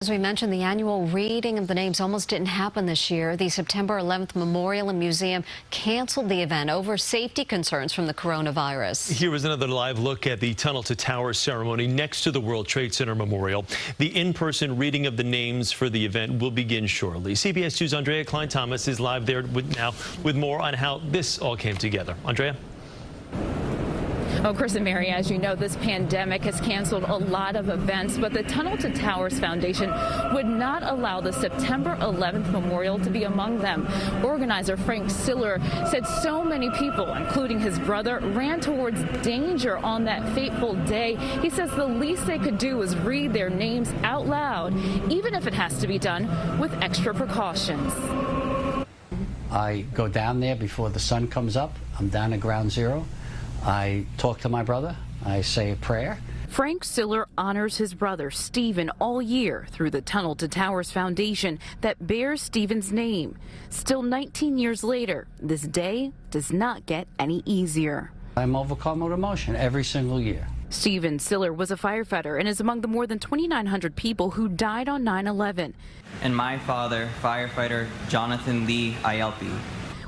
As we mentioned, the annual reading of the names almost didn't happen this year. The September 11th Memorial and Museum canceled the event over safety concerns from the coronavirus. Here was another live look at the Tunnel to Towers ceremony next to the World Trade Center Memorial. The in-person reading of the names for the event will begin shortly. CBS 2's Aundrea Cline-Thomas is live there now with more on how this all came together. Aundrea? Oh, Chris and Mary, as you know, this pandemic has canceled a lot of events, but the Tunnel to Towers Foundation would not allow the September 11th memorial to be among them. Organizer Frank Siller said so many people, including his brother, ran towards danger on that fateful day. He says the least they could do was read their names out loud, even if it has to be done with extra precautions. I go down there before the sun comes up. I'm down at ground zero. I talk to my brother. I say a prayer. Frank Siller honors his brother Stephen all year through the Tunnel to Towers Foundation that bears Stephen's name. Still 19 years later, this day does not get any easier. I'm overcome with emotion every single year. Stephen Siller was a firefighter and is among the more than 2,900 people who died on 9/11. And my father, firefighter Jonathan Lee Ayelpi.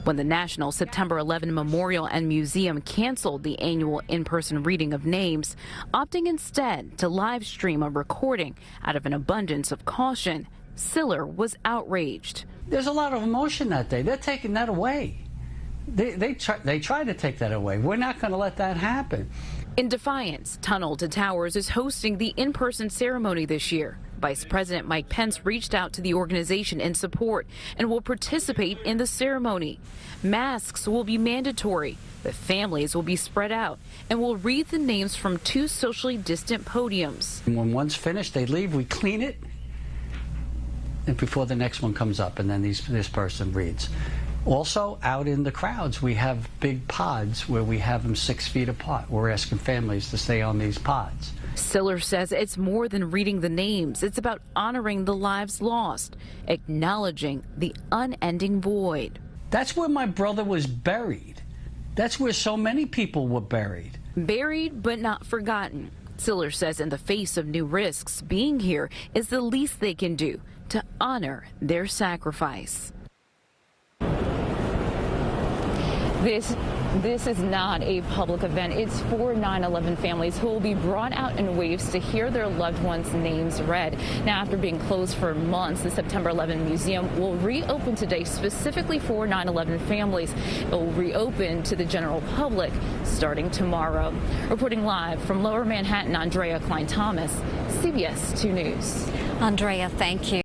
When the National September 11 Memorial and Museum canceled the annual in-person reading of names, opting instead to live stream a recording out of an abundance of caution, Siller was outraged. There's a lot of emotion that day. They're taking that away. They try to take that away. We're not going to let that happen. In defiance, Tunnel to Towers is hosting the in-person ceremony this year. Vice President Mike Pence reached out to the organization in support and will participate in the ceremony. Masks will be mandatory. The families will be spread out and will read the names from 2 socially distant podiums. And when one's finished, they leave, we clean it, and before the next one comes up, and then this person reads. Also, out in the crowds, we have big pods where we have them 6 feet apart. We're asking families to stay on these pods. Siller says it's more than reading the names. It's about honoring the lives lost, acknowledging the unending void. That's where my brother was buried. That's where so many people were buried. Buried but not forgotten. Siller says in the face of new risks, being here is the least they can do to honor their sacrifice. This is not a public event. It's for 9/11 families who will be brought out in waves to hear their loved ones' names read. Now, after being closed for months, the September 11 Museum will reopen today specifically for 9/11 families. It will reopen to the general public starting tomorrow. Reporting live from Lower Manhattan, Aundrea Cline-Thomas, CBS 2 News. Aundrea, thank you.